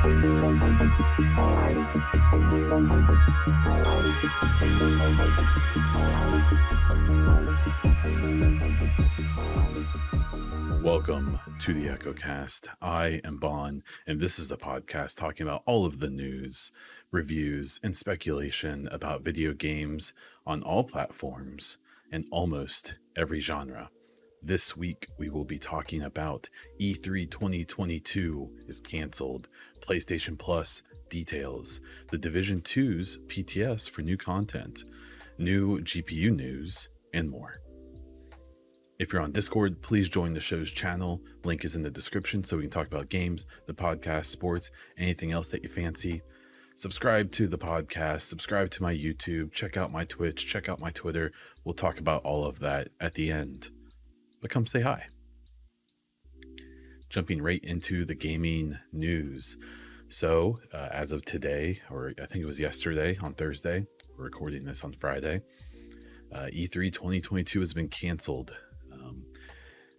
Welcome to the EchoCast. I am Bon, and this is the podcast talking about all of the news, reviews, and speculation about video games on all platforms and almost every genre. This week, we will be talking about E3 2022 is canceled, PlayStation Plus details, the Division 2's PTS for new content, new GPU news, and more. If you're on Discord, please join the show's channel. Link is in the description so we can talk about games, the podcast, sports, anything else that you fancy. Subscribe to the podcast, subscribe to my YouTube, check out my Twitch, check out my Twitter. We'll talk about all of that at the end. But come say hi. Jumping right into the gaming news. So, as of today, or I think it was yesterday on Thursday, we're recording this on Friday, E3 2022 has been canceled.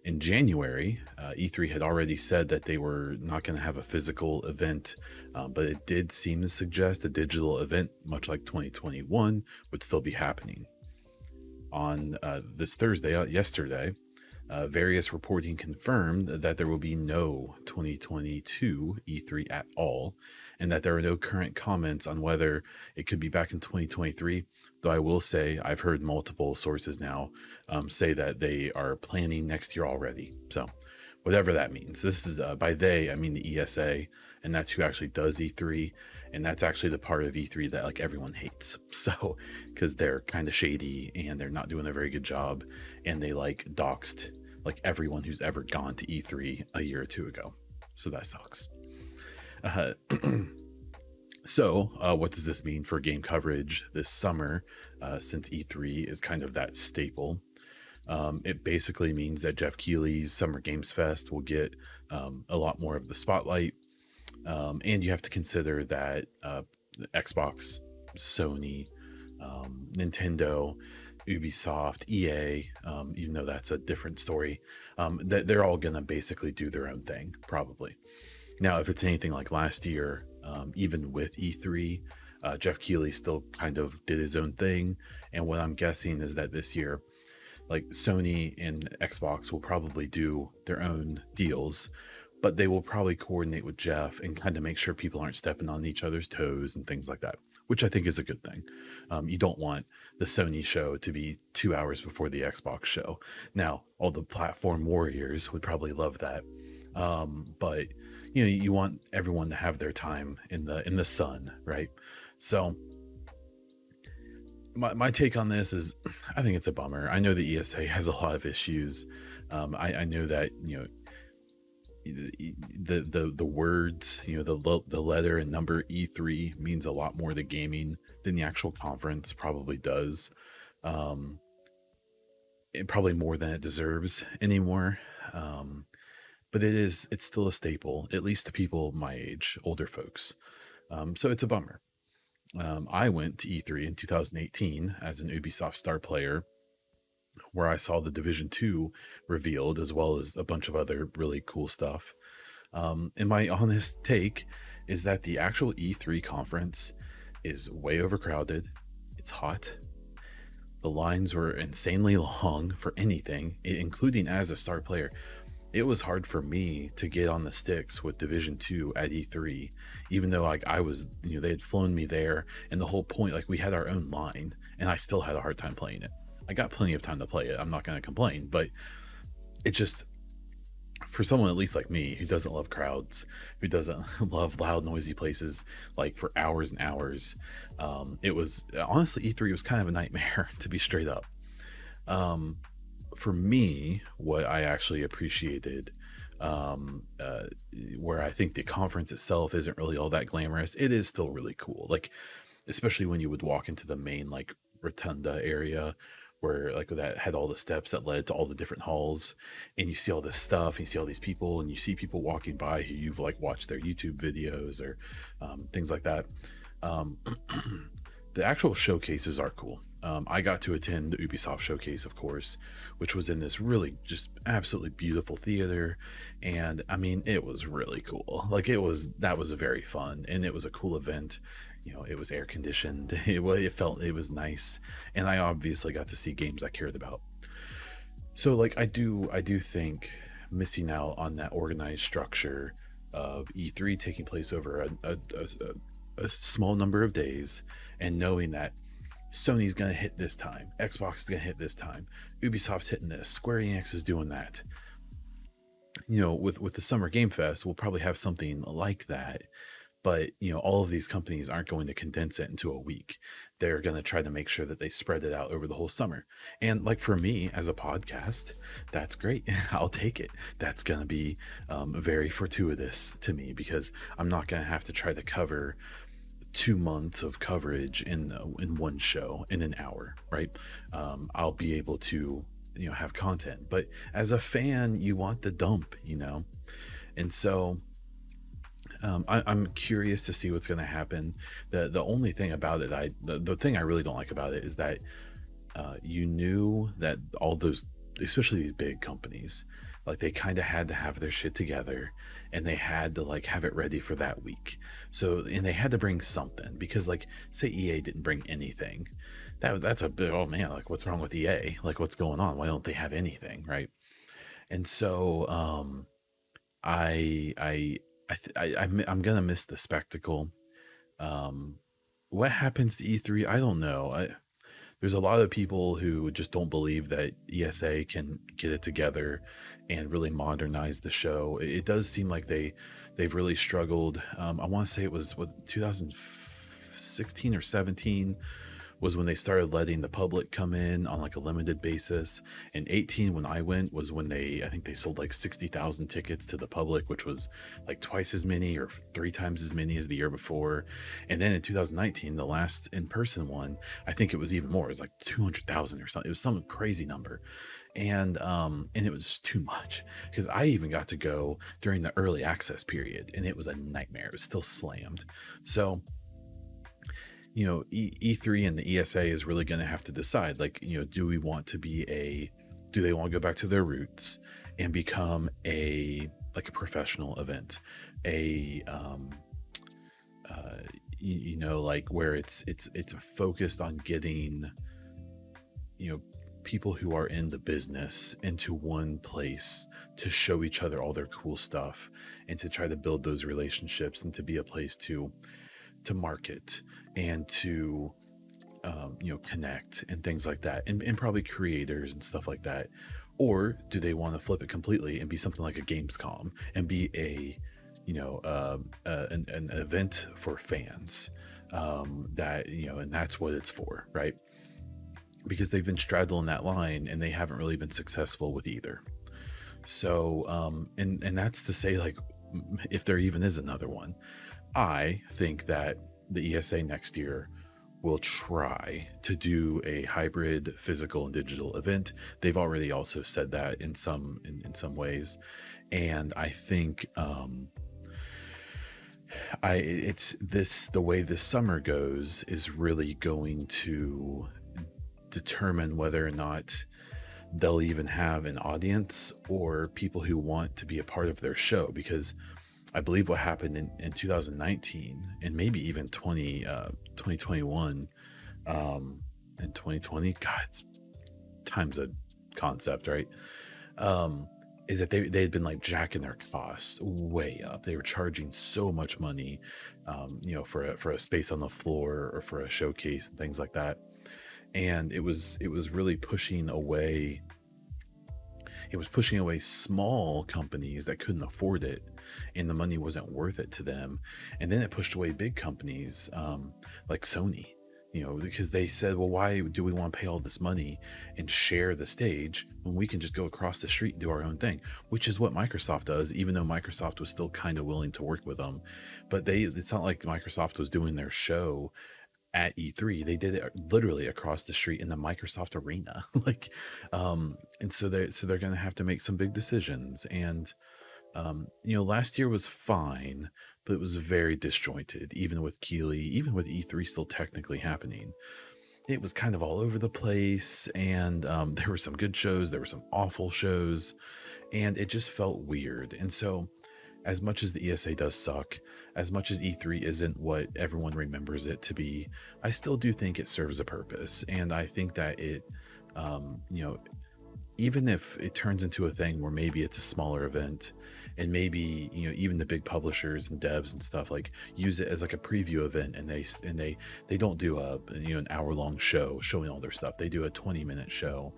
In January, E3 had already said that they were not going to have a physical event, but it did seem to suggest a digital event, much like 2021, would still be happening. On this Thursday, yesterday, various reporting confirmed that there will be no 2022 E3 at all, and that there are no current comments on whether it could be back in 2023, though I will say I've heard multiple sources now say that they are planning next year already. So whatever that means. This is, by they, I mean the ESA, and that's who actually does E3, and that's actually the part of E3 that like everyone hates. So, because they're kind of shady, and they're not doing a very good job, and they like doxed like everyone who's ever gone to E3 a year or two ago. So that sucks. So what does this mean for game coverage this summer, since E3 is kind of that staple? It basically means that Jeff Keighley's Summer Games Fest will get a lot more of the spotlight. And you have to consider that Xbox, Sony, Nintendo, Ubisoft, EA, even though that's a different story, that they're all going to basically do their own thing, probably. Now, if it's anything like last year, even with E3, Jeff Keighley still kind of did his own thing. And what I'm guessing is that this year, like Sony and Xbox will probably do their own deals, but they will probably coordinate with Jeff and kind of make sure people aren't stepping on each other's toes and things like that, which I think is a good thing. You don't want the Sony show to be 2 hours before the Xbox show. Now, all the platform warriors would probably love that. But you know, you want everyone to have their time in the sun, right? So my take on this is, I think it's a bummer. I know the ESA has a lot of issues. I know that, you know, the words, you know, the letter and number E3 means a lot more to gaming than the actual conference probably does. And probably more than it deserves anymore. But it's still a staple, at least to people my age, older folks. So it's a bummer. I went to E3 in 2018 as an Ubisoft star player, where I saw the Division 2 revealed, as well as a bunch of other really cool stuff. And my honest take is that the actual E3 conference is way overcrowded. It's hot. The lines were insanely long for anything, including as a star player. It was hard for me to get on the sticks with Division 2 at E3, even though like I was, you know, they had flown me there, and the whole point, like we had our own line, and I still had a hard time playing it. I got plenty of time to play it. I'm not going to complain, but it just, for someone at least like me, who doesn't love crowds, who doesn't love loud, noisy places, like for hours and hours, it was, honestly, E3 was kind of a nightmare, to be straight up. For me, what I actually appreciated, where I think the conference itself isn't really all that glamorous, it is still really cool. Like, especially when you would walk into the main, like, rotunda area, where like that had all the steps that led to all the different halls, and you see all this stuff, and you see all these people, and you see people walking by who you've like watched their YouTube videos or things like that. The actual showcases are cool. I got to attend the Ubisoft showcase, of course, which was in this really just absolutely beautiful theater. And I mean, it was really cool. Like that was a very fun, and it was a cool event. It was air conditioned. It was nice. And I obviously got to see games I cared about. So like I do think missing out on that organized structure of E3 taking place over a small number of days, and knowing that Sony's gonna hit this time, Xbox is gonna hit this time, Ubisoft's hitting this, Square Enix is doing that. With the Summer Game Fest, we'll probably have something like that. But all of these companies aren't going to condense it into a week. They're going to try to make sure that they spread it out over the whole summer. And like for me as a podcast, that's great. I'll take it. That's going to be very fortuitous to me, because I'm not going to have to try to cover 2 months of coverage in one show in an hour, right? I'll be able to have content. But as a fan, you want the dump, and so I'm curious to see what's going to happen. The only thing about it, the thing I really don't like about it, is that you knew that all those, especially these big companies, like they kind of had to have their shit together, and they had to like have it ready for that week. So, and they had to bring something, because like say EA didn't bring anything, that's a bit, oh man, like what's wrong with EA? Like what's going on? Why don't they have anything, right? And so I I I'm gonna miss the spectacle. Um, what happens to E3? I don't know. There's a lot of people who just don't believe that ESA can get it together and really modernize the show. It does seem like they've really struggled. I want to say it was 2016 or 17 was when they started letting the public come in on like a limited basis. And 18, when I went, was when I think they sold like 60,000 tickets to the public, which was like twice as many or 3 times as many as the year before. And then in 2019, the last in-person one, I think it was even more. It was like 200,000 or something. It was some crazy number. And it was just too much, because I even got to go during the early access period, and it was a nightmare. It was still slammed. So E3 and the ESA is really going to have to decide, like, do we want to do they want to go back to their roots and become like a professional event, like where it's focused on getting, people who are in the business into one place to show each other all their cool stuff, and to try to build those relationships, and to be a place to market and to connect and things like that, and probably creators and stuff like that? Or do they want to flip it completely and be something like a Gamescom and be an event for fans, that and that's what it's for, right? Because they've been straddling that line, and they haven't really been successful with either. So and that's to say, like, if there even is another one, I think that the ESA next year will try to do a hybrid physical and digital event. They've already also said that in some ways, and I think the way this summer goes is really going to determine whether or not they'll even have an audience or people who want to be a part of their show. Because I believe what happened in 2019, and maybe even 2021 and 2020, God, time's a concept, right? Is that they had been like jacking their costs way up. They were charging so much money, for a space on the floor or for a showcase and things like that. And it was really pushing away. It was pushing away small companies that couldn't afford it, and the money wasn't worth it to them. And then it pushed away big companies, like Sony, because they said, well, why do we want to pay all this money and share the stage when we can just go across the street and do our own thing? Which is what Microsoft does, even though Microsoft was still kind of willing to work with them. But it's not like Microsoft was doing their show at E3. They did it literally across the street in the Microsoft Arena. Like, and so they're going to have to make some big decisions. And last year was fine, but it was very disjointed, even with Keighley, even with E3 still technically happening. it was kind of all over the place, and there were some good shows, there were some awful shows, and it just felt weird. And so, as much as the ESA does suck, as much as E3 isn't what everyone remembers it to be, I still do think it serves a purpose. And I think that it, you know, even if it turns into a thing where maybe it's a smaller event, and maybe, you know, even the big publishers and devs and stuff like use it as like a preview event, and they don't do a, you know, an hour-long show showing all their stuff. They do a 20-minute show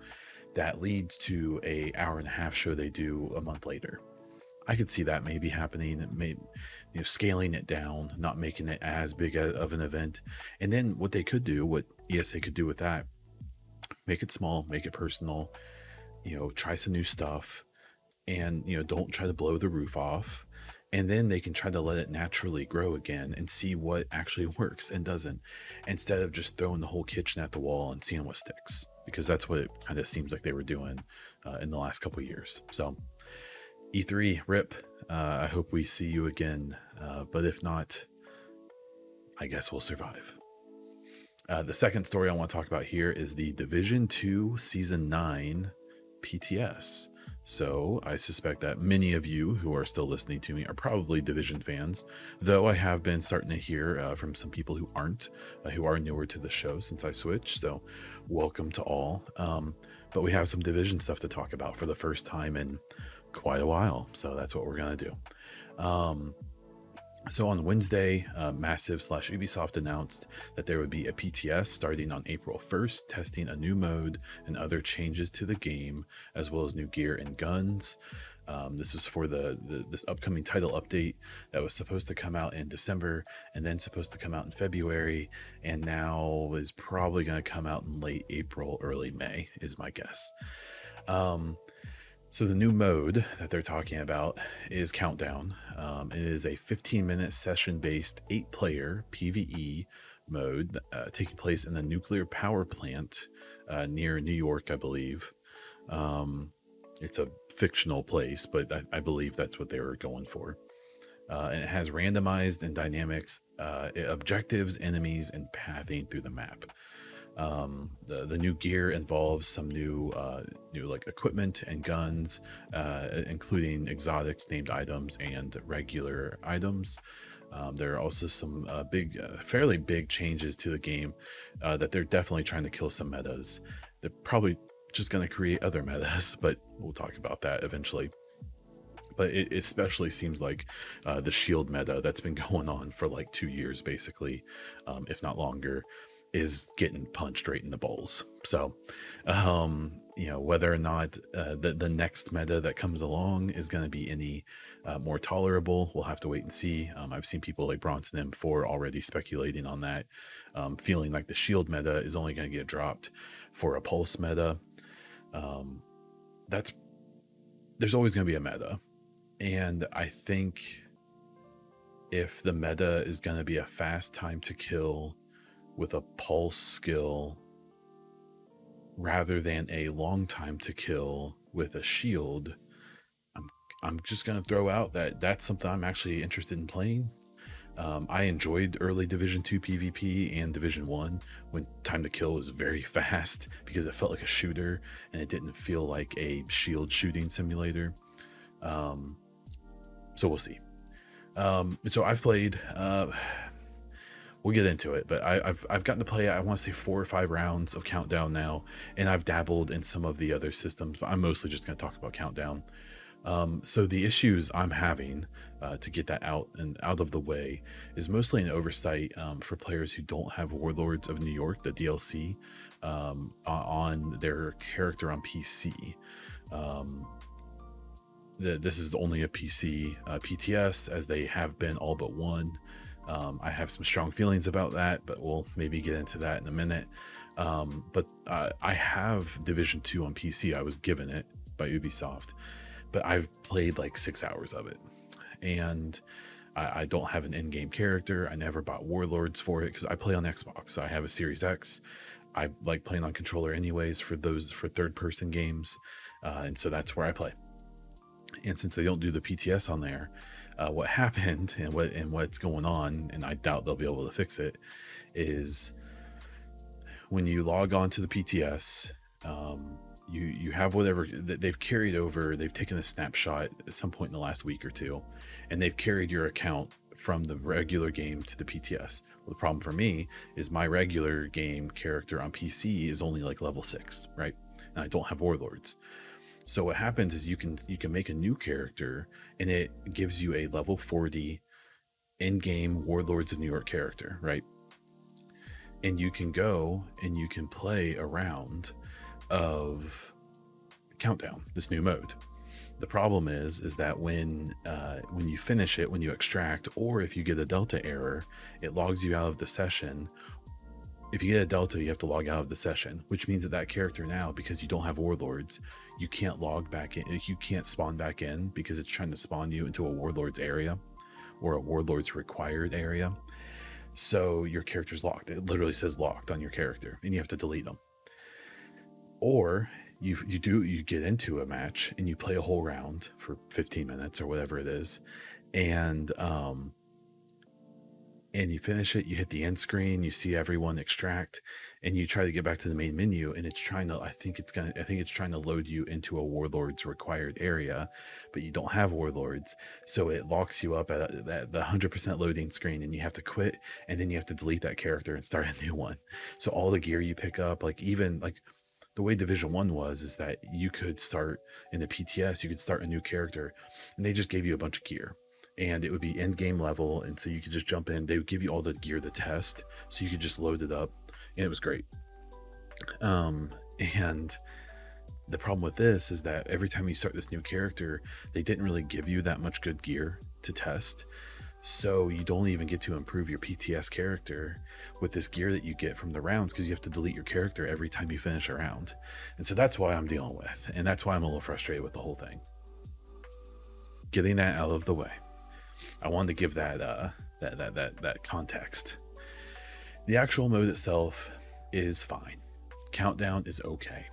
that leads to a hour-and-a-half show they do a month later. I could see that maybe happening. Maybe, you know, scaling it down, not making it as big of an event. And then what they could do, what ESA could do with that, make it small, make it personal, you know, try some new stuff, and, you know, don't try to blow the roof off. And then they can try to let it naturally grow again and see what actually works and doesn't, instead of just throwing the whole kitchen at the wall and seeing what sticks, because that's what it kind of seems like they were doing in the last couple of years. So E3, rip. I hope we see you again, but if not, I guess we'll survive. The second story I want to talk about here is the Division 2 Season 9 PTS. So I suspect that many of you who are still listening to me are probably Division fans, though I have been starting to hear from some people who aren't, who are newer to the show since I switched. So welcome to all. But we have some Division stuff to talk about for the first time in quite a while. So that's what we're going to do. So on Wednesday, Massive/Ubisoft announced that there would be a PTS starting on April 1st, testing a new mode and other changes to the game, as well as new gear and guns. This is for this upcoming title update that was supposed to come out in December and then supposed to come out in February, and now is probably going to come out in late April, early May, is my guess. So the new mode that they're talking about is Countdown. It is a 15-minute session-based 8-player PvE mode taking place in the nuclear power plant near New York, I believe. It's a fictional place, but I believe that's what they were going for. And it has randomized and dynamics objectives, enemies, and pathing through the map. The new gear involves some new like equipment and guns, including exotics, named items, and regular items. There are also some fairly big changes to the game that they're definitely trying to kill some metas. They're probably just going to create other metas, but we'll talk about that eventually. But it especially seems like the shield meta that's been going on for like 2 years, basically, if not longer, is getting punched right in the balls. So, you know, whether or not the next meta that comes along is going to be any more tolerable, we'll have to wait and see. I've seen people like Bronson M4 already speculating on that, feeling like the shield meta is only going to get dropped for a pulse meta. There's always going to be a meta. And I think if the meta is going to be a fast time to kill with a pulse skill rather than a long time to kill with a shield, I'm just going to throw out that that's something I'm actually interested in playing. I enjoyed early Division 2 PvP and Division 1 when time to kill was very fast because it felt like a shooter and it didn't feel like a shield shooting simulator. So we'll see. So I've played, we'll get into it, but I've gotten to play, I want to say 4 or 5 rounds of Countdown now, and I've dabbled in some of the other systems, but I'm mostly just going to talk about Countdown. So the issues I'm having to get that out of the way is mostly an oversight for players who don't have Warlords of New York, the DLC, on their character on PC. This is only a PC PTS, as they have been all but one. I have some strong feelings about that, but we'll maybe get into that in a minute. But I have Division 2 on PC. I was given it by Ubisoft, but I've played like 6 hours of it. And I don't have an in-game character. I never bought Warlords for it because I play on Xbox. I have a Series X. I like playing on controller anyways for third-person games. And so that's where I play. And since they don't do the PTS on there, what happened and what's going on, and I doubt they'll be able to fix it, is when you log on to the PTS, you have whatever they've carried over. They've taken a snapshot at some point in the last week or two, and they've carried your account from the regular game to the PTS. Well, the problem for me is my regular game character on PC is only like level 6, right? And I don't have warlords. So what happens is you can make a new character, and it gives you a level 40 in-game Warlords of New York character, right? And you can go and you can play a round of Countdown, this new mode. The problem is that when you finish it, when you extract, or if you get a Delta error, it logs you out of the session. If you get a Delta, you have to log out of the session, which means that character now, because you don't have warlords, you can't log back in. You can't spawn back in because it's trying to spawn you into a warlords area or a warlords required area. So your character's locked. It literally says locked on your character, and you have to delete them. Or you get into a match and you play a whole round for 15 minutes or whatever it is, and you finish it, you hit the end screen, you see everyone extract, and you try to get back to the main menu, and it's trying to, I think it's trying to load you into a warlords required area, but you don't have warlords, so it locks you up at the 100% loading screen, and you have to quit, and then you have to delete that character and start a new one. So all the gear you pick up, like even like the way Division 1 was, is that you could start in the PTS, you could start a new character, and they just gave you a bunch of gear. And it would be end game level, and so you could just jump in. They would give you all the gear to test, so you could just load it up, and it was great. And the problem with this is that every time you start this new character, they didn't really give you that much good gear to test, so you don't even get to improve your PTS character with this gear that you get from the rounds, because you have to delete your character every time you finish a round. And so that's why I'm dealing with, and that's why I'm a little frustrated with the whole thing. Getting that out of the way, I wanted to give that context. The actual mode itself is fine. Countdown is okay.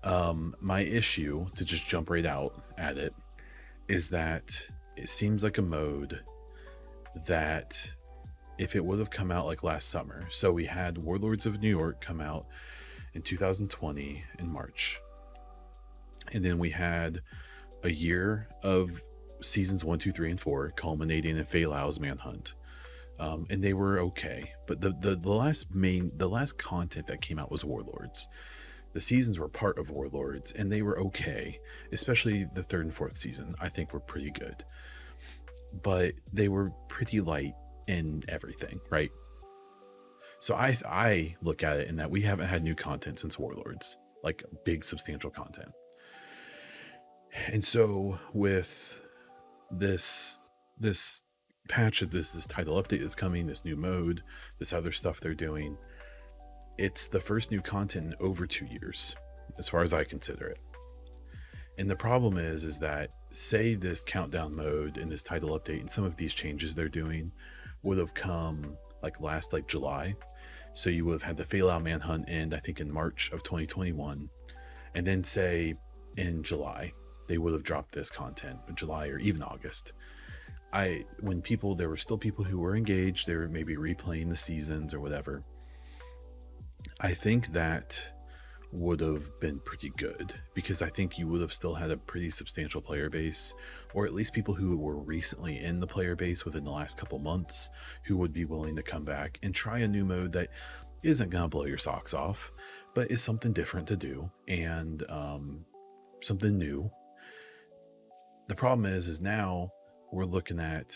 My issue, to just jump right out at it, is that it seems like a mode that if it would have come out like last summer, so we had Warlords of New York come out in 2020 in March, and then we had a year of seasons 1, 2, 3, and 4 culminating in Fei Lao's Manhunt, and they were okay, but the last content that came out was Warlords. The seasons were part of Warlords, and they were okay, especially the 3rd and 4th season. I think were pretty good, but they were pretty light in everything, right? So I look at it in that we haven't had new content since Warlords, like big substantial content. And so with this patch of this title update that's coming, this new mode, this other stuff they're doing, it's the first new content in over 2 years, as far as I consider it. And the problem is that, say this countdown mode and this title update and some of these changes they're doing would have come like last July. So you would have had the Fei Lao Manhunt end, I think, in March of 2021. And then say in July, they would have dropped this content in July or even August. There were still people who were engaged, they were maybe replaying the seasons or whatever. I think that would have been pretty good, because I think you would have still had a pretty substantial player base, or at least people who were recently in the player base within the last couple months who would be willing to come back and try a new mode that isn't gonna blow your socks off, but is something different to do, and something new. The problem is now we're looking at,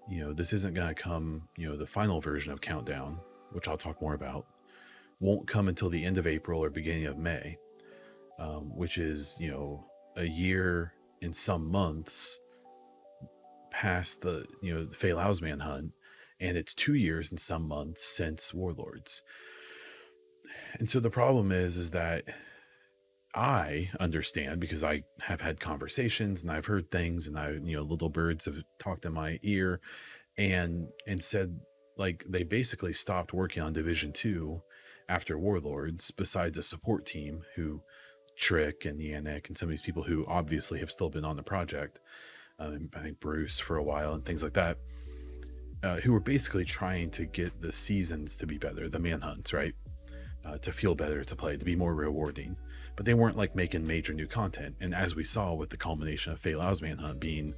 this isn't gonna come, the final version of Countdown, which I'll talk more about, won't come until the end of April or beginning of May, which is, a year and some months past the Fei Lao's Manhunt, and it's 2 years and some months since Warlords. And so the problem is that I understand, because I have had conversations and I've heard things, and little birds have talked in my ear and said, like, they basically stopped working on Division 2 after Warlords, besides a support team who Trick and Yannick and some of these people who obviously have still been on the project. I think Bruce for a while and things like that. who were basically trying to get the seasons to be better, the manhunts, right? To feel better to play, to be more rewarding. But they weren't like making major new content. And as we saw with the culmination of Fei Lao's manhunt being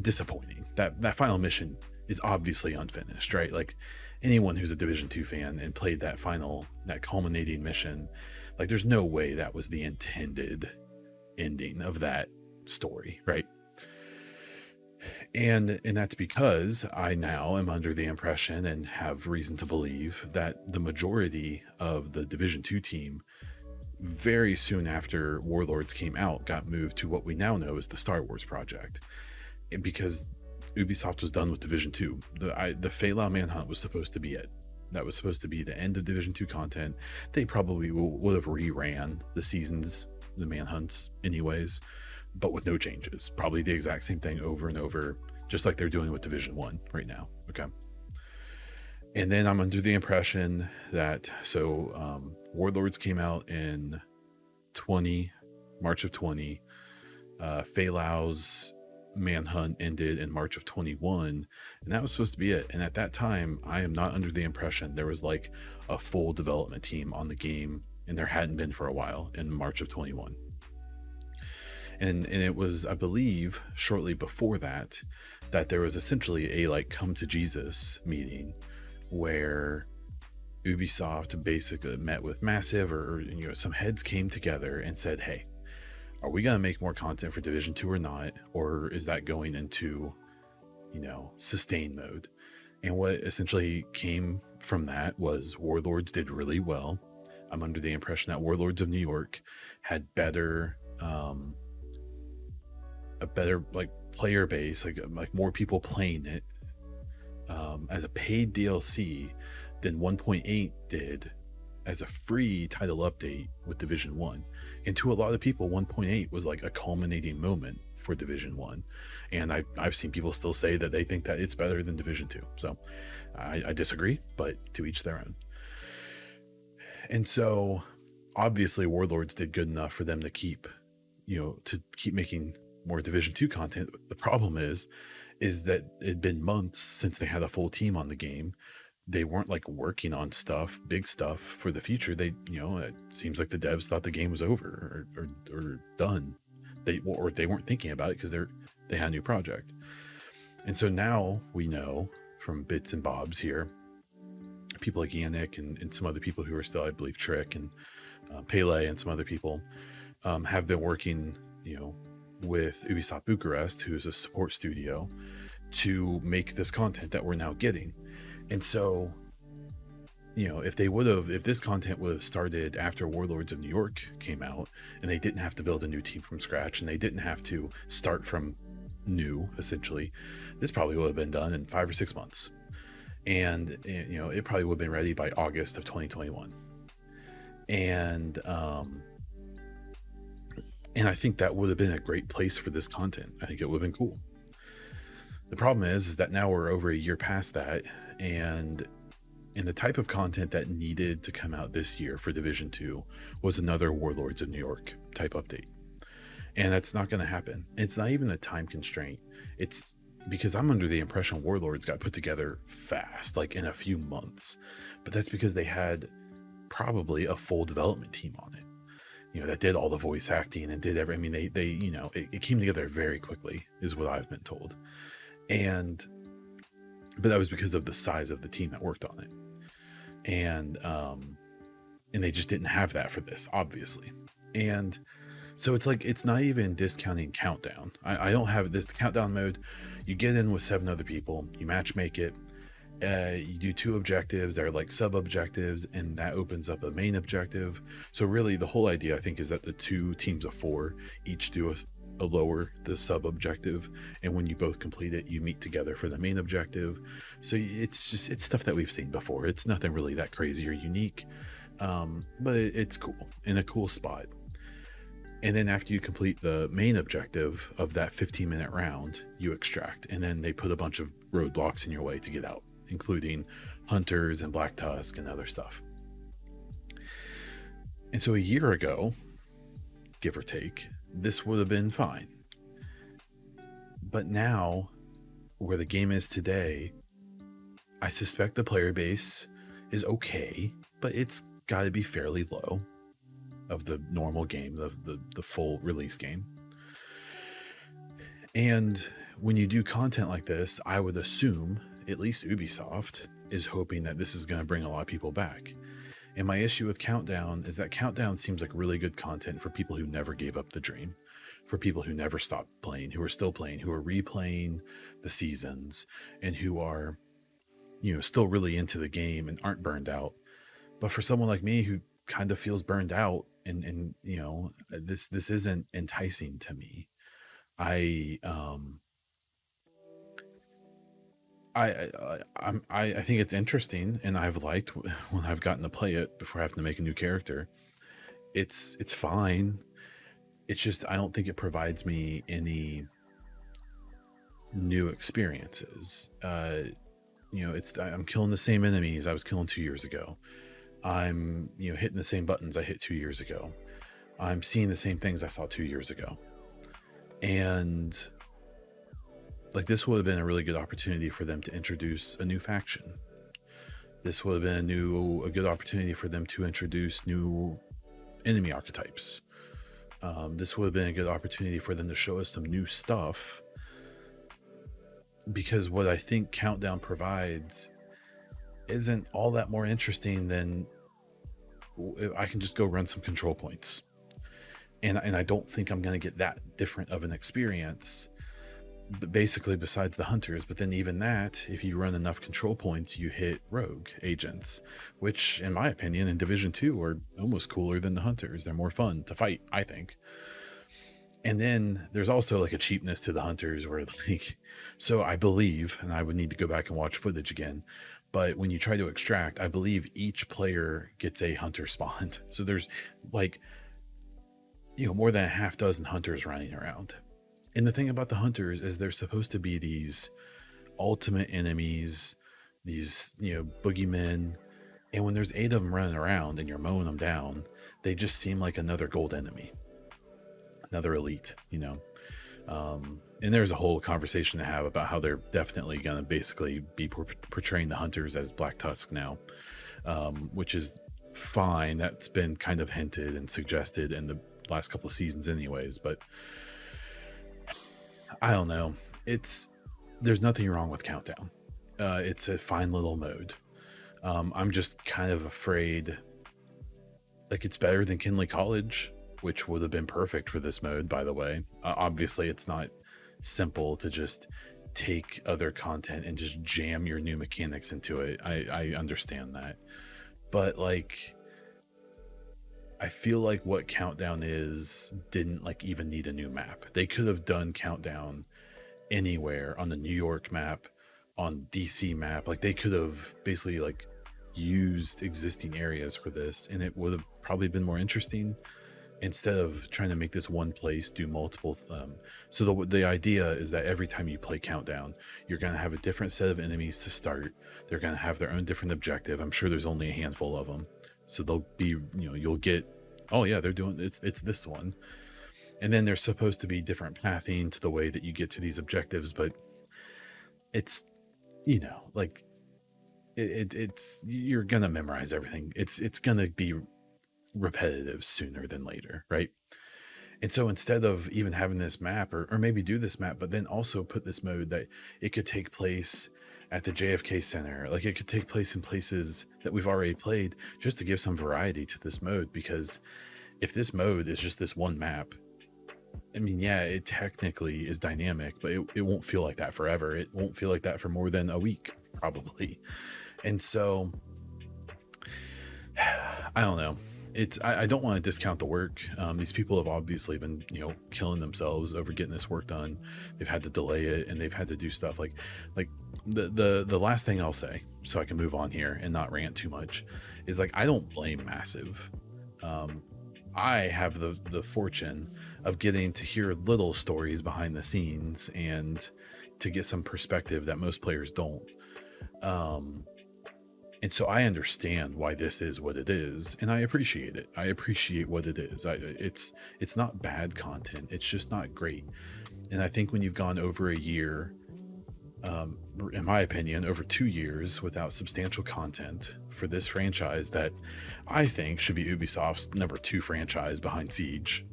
disappointing, that final mission is obviously unfinished, right? Like anyone who's a Division 2 fan and played that culminating mission, like there's no way that was the intended ending of that story, right? And that's because I now am under the impression and have reason to believe that the majority of the Division 2 team, very soon after Warlords came out, got moved to what we now know as the Star Wars project. Because Ubisoft was done with Division 2. The Fei Lao manhunt was supposed to be it. That was supposed to be the end of Division 2 content. They probably would have reran the seasons, the manhunts anyways, but with no changes. Probably the exact same thing over and over, just like they're doing with Division 1 right now. Okay. And then I'm under the impression that, Warlords came out in March of 20. Fei Lao's manhunt ended in March of 21, and that was supposed to be it. And at that time, I am not under the impression there was like a full development team on the game, and there hadn't been for a while in March of 21. And it was, I believe, shortly before that there was essentially a like come to Jesus meeting where Ubisoft basically met with Massive, or some heads came together and said, hey, are we going to make more content for Division 2 or not? Or is that going into, sustain mode? And what essentially came from that was Warlords did really well. I'm under the impression that Warlords of New York had a better like player base, like more people playing it as a paid DLC than 1.8 did as a free title update with Division 1. And to a lot of people, 1.8 was like a culminating moment for Division 1. And I've seen people still say that they think that it's better than Division 2. So I disagree, but to each their own. And so obviously Warlords did good enough for them to keep making more Division 2 content. The problem is that it'd been months since they had a full team on the game. They weren't like working on big stuff for the future. It seems like the devs thought the game was over or done. They weren't thinking about it because they had a new project. And so now we know from bits and bobs here, people like Yannick and some other people who are still, I believe, Trick and Pele and some other people have been working, with Ubisoft Bucharest, who's a support studio, to make this content that we're now getting. And so, if this content would have started after Warlords of New York came out, and they didn't have to build a new team from scratch, and they didn't have to start from new, essentially, this probably would have been done in 5 or 6 months. And, it probably would have been ready by August of 2021. And I think that would have been a great place for this content. I think it would have been cool. The problem is that now we're over a year past that, and the type of content that needed to come out this year for Division 2 was another Warlords of New York type update. And that's not going to happen. It's not even a time constraint. It's because I'm under the impression Warlords got put together fast, like in a few months. But that's because they had probably a full development team on it, that did all the voice acting and did it came together very quickly, is what I've been told. But that was because of the size of the team that worked on it. And they just didn't have that for this, obviously. And so it's like, it's not even discounting Countdown. I don't have this Countdown mode. You get in with 7 other people, you match make it, you do 2 objectives that are like sub objectives, and that opens up a main objective. So really the whole idea, I think, is that the 2 teams of 4 each do a lower the sub objective, and when you both complete it, you meet together for the main objective. So it's stuff that we've seen before. It's nothing really that crazy or unique, but it's cool, in a cool spot. And then after you complete the main objective of that 15-minute round, you extract, and then they put a bunch of roadblocks in your way to get out, including hunters and Black Tusk and other stuff. And so a year ago, give or take, this would have been fine. But now, where the game is today, I suspect the player base is okay, but it's got to be fairly low of the normal game, the full release game. And when you do content like this, I would assume at least Ubisoft is hoping that this is going to bring a lot of people back. And my issue with Countdown is that Countdown seems like really good content for people who never gave up the dream, for people who never stopped playing, who are still playing, who are replaying the seasons, and who are, still really into the game and aren't burned out. But for someone like me who kind of feels burned out and this isn't enticing to me. I think it's interesting, and I've liked when I've gotten to play it before having to make a new character. It's fine. It's just I don't think it provides me any new experiences. I'm killing the same enemies I was killing 2 years ago. I'm hitting the same buttons I hit 2 years ago. I'm seeing the same things I saw 2 years ago, and like this would have been a really good opportunity for them to introduce a new faction. This would have been a good opportunity for them to introduce new enemy archetypes. This would have been a good opportunity for them to show us some new stuff, because what I think Countdown provides isn't all that more interesting than I can just go run some control points. And I don't think I'm going to get that different of an experience, basically, besides the hunters. But then even that, if you run enough control points, you hit rogue agents, which in my opinion in Division 2 are almost cooler than the hunters. They're more fun to fight, I think. And then there's also like a cheapness to the hunters where so I believe, and I would need to go back and watch footage again, but when you try to extract, I believe each player gets a hunter spawned. So there's more than a half dozen hunters running around. And the thing about the hunters is they're supposed to be these ultimate enemies, these, boogeymen. And when there's 8 of them running around and you're mowing them down, they just seem like another gold enemy, another elite, and there's a whole conversation to have about how they're definitely going to basically be portraying the hunters as Black Tusk now, which is fine. That's been kind of hinted and suggested in the last couple of seasons anyways, but I don't know. There's nothing wrong with Countdown. It's a fine little mode. I'm just kind of afraid, like, it's better than Kinley College, which would have been perfect for this mode, by the way. Obviously it's not simple to just take other content and just jam your new mechanics into it. I understand that, but like, I feel like what Countdown is didn't even need a new map. They could have done Countdown anywhere on the New York map, on DC map. Like, they could have basically used existing areas for this, and it would have probably been more interesting, instead of trying to make this one place do multiple. So the idea is that every time you play Countdown, you're going to have a different set of enemies to start. They're going to have their own different objective. I'm sure there's only a handful of them. So they'll be, you'll get, oh yeah, they're doing it's this one. And then there's supposed to be different pathing to the way that you get to these objectives, but it's, it's you're gonna memorize everything. It's gonna be repetitive sooner than later, right? And so instead of even having this map, or maybe do this map, but then also put this mode that it could take place at the JFK Center, like it could take place in places that we've already played, just to give some variety to this mode. Because if this mode is just this one map, I mean, yeah, it technically is dynamic, but it won't feel like that forever. It won't feel like that for more than a week, probably. And so, I don't know. I don't want to discount the work. These people have obviously been, killing themselves over getting this work done. They've had to delay it, and they've had to do stuff like the last thing I'll say, so I can move on here and not rant too much, is I don't blame Massive. I have the fortune of getting to hear little stories behind the scenes and to get some perspective that most players don't. And so I understand why this is what it is, and I appreciate it. I appreciate what it is. It's not bad content. It's just not great. And I think when you've gone over a year in my opinion, over 2 years without substantial content for this franchise that I think should be Ubisoft's number 2 franchise behind Siege.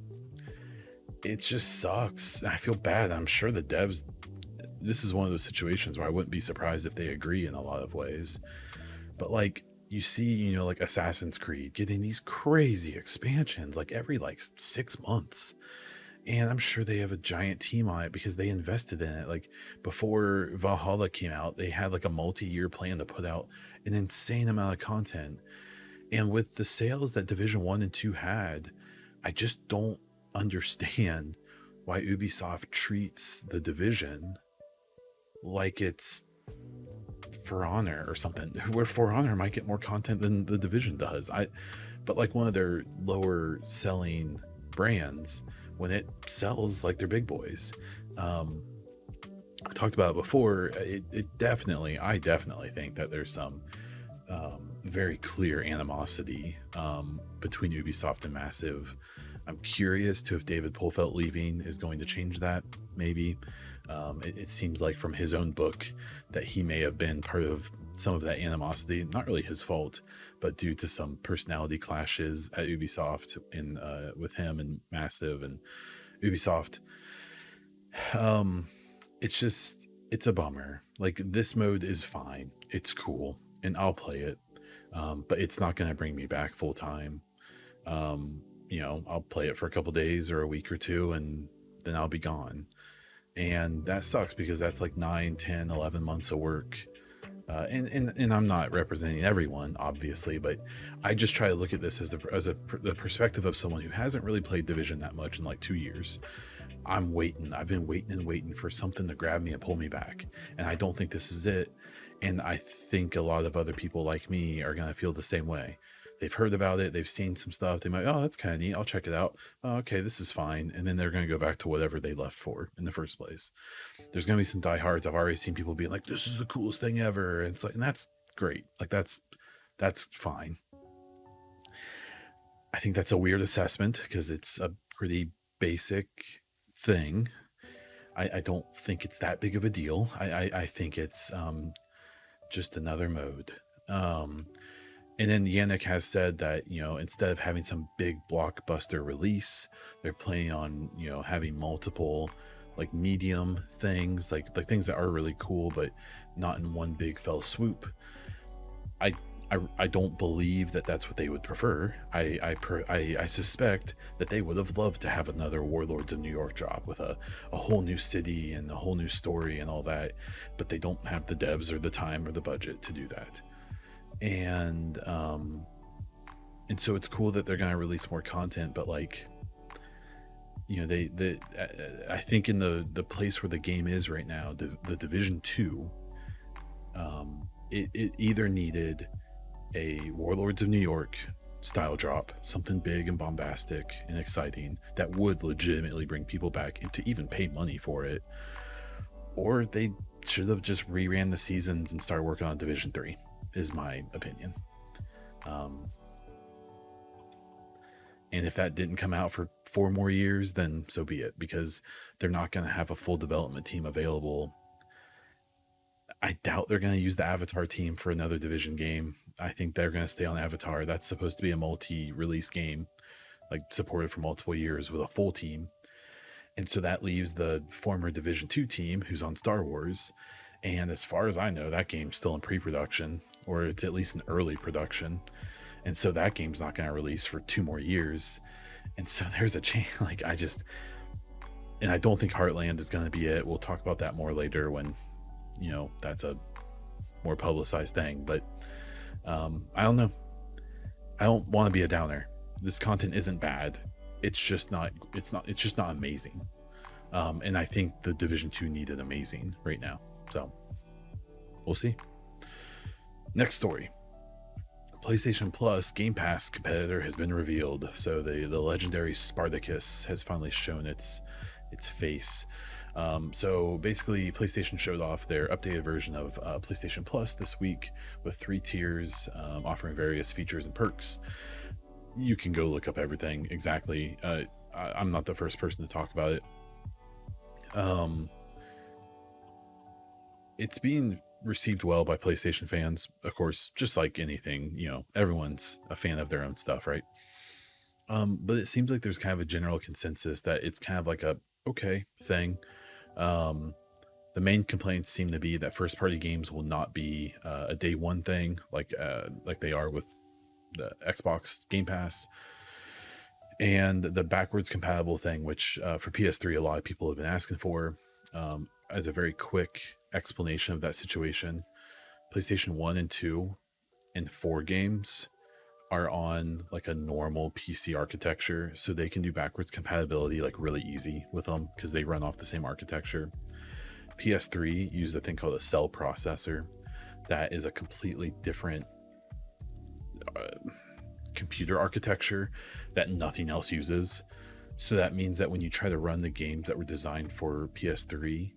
It just sucks. I feel bad. I'm sure the devs, this is one of those situations where I wouldn't be surprised if they agree in a lot of ways. But like, you see, like Assassin's Creed getting these crazy expansions like every 6 months. And I'm sure they have a giant team on it because they invested in it. Like before Valhalla came out, they had like a multi-year plan to put out an insane amount of content. And with the sales that Division 1 and 2 had, I just don't understand why Ubisoft treats the Division like it's For Honor or something, where For Honor might get more content than the Division does. But like one of their lower selling brands, when it sells like they're big boys. I've talked about it before. I definitely think that there's some very clear animosity between Ubisoft and Massive. I'm curious to if David Polfelt leaving is going to change that. Maybe it seems like from his own book that he may have been part of some of that animosity. Not really his fault, but due to some personality clashes at Ubisoft in with him and Massive and Ubisoft. It's a bummer. Like, this mode is fine, it's cool, and I'll play it, but it's not going to bring me back full time. I'll play it for a couple days or a week or two, and then I'll be gone. And that sucks because that's like 9, 10, 11 months of work. And I'm not representing everyone, obviously, but I just try to look at this as the perspective of someone who hasn't really played Division that much in like 2 years. I'm waiting. I've been waiting and waiting for something to grab me and pull me back. And I don't think this is it. And I think a lot of other people like me are going to feel the same way. They've heard about it. They've seen some stuff. They might, oh, that's kind of neat. I'll check it out. Oh, okay, this is fine. And then they're going to go back to whatever they left for in the first place. There's going to be some diehards. I've already seen people being like, this is the coolest thing ever. And it's like, and that's great. Like, that's fine. I think that's a weird assessment because it's a pretty basic thing. I don't think it's that big of a deal. I think it's just another mode. And then Yannick has said that, instead of having some big blockbuster release, they're planning on, having multiple like medium things, like things that are really cool, but not in one big fell swoop. I don't believe that that's what they would prefer. I suspect that they would have loved to have another Warlords of New York drop with a whole new city and a whole new story and all that, but they don't have the devs or the time or the budget to do that. And so it's cool that they're going to release more content, but like, I think in the place where the game is right now, the Division 2, it either needed a Warlords of New York style drop, something big and bombastic and exciting that would legitimately bring people back and to even pay money for it, or they should have just reran the seasons and started working on Division 3. Is my opinion. And if that didn't come out for 4 more years, then so be it, because they're not going to have a full development team available. I doubt they're going to use the Avatar team for another Division game. I think they're going to stay on Avatar. That's supposed to be a multi-release game, like supported for multiple years with a full team. And so that leaves the former Division 2 team who's on Star Wars. And as far as I know, that game's still in pre-production, or it's at least in early production. And so that game's not going to release for 2 more years. And so there's a chance, and I don't think Heartland is going to be it. We'll talk about that more later when, that's a more publicized thing. But I don't know. I don't want to be a downer. This content isn't bad. It's just not amazing. And I think the Division 2 needed amazing right now. So we'll see. Next story. PlayStation Plus Game Pass competitor has been revealed. So the legendary Spartacus has finally shown its face. So basically, PlayStation showed off their updated version of PlayStation Plus this week with 3 tiers, offering various features and perks. You can go look up everything exactly. I'm not the first person to talk about it. it's being received well by PlayStation fans, of course, just like anything, everyone's a fan of their own stuff, right? But it seems like there's kind of a general consensus that it's kind of like a okay thing. Um, the main complaints seem to be that first party games will not be a day one thing like they are with the Xbox Game Pass, and the backwards compatible thing, which for PS3 a lot of people have been asking for. As a very quick explanation of that situation, PlayStation 1 and 2 and 4 games are on like a normal PC architecture, so they can do backwards compatibility like really easy with them because they run off the same architecture. PS3 used a thing called a cell processor that is a completely different computer architecture that nothing else uses. So that means that when you try to run the games that were designed for PS3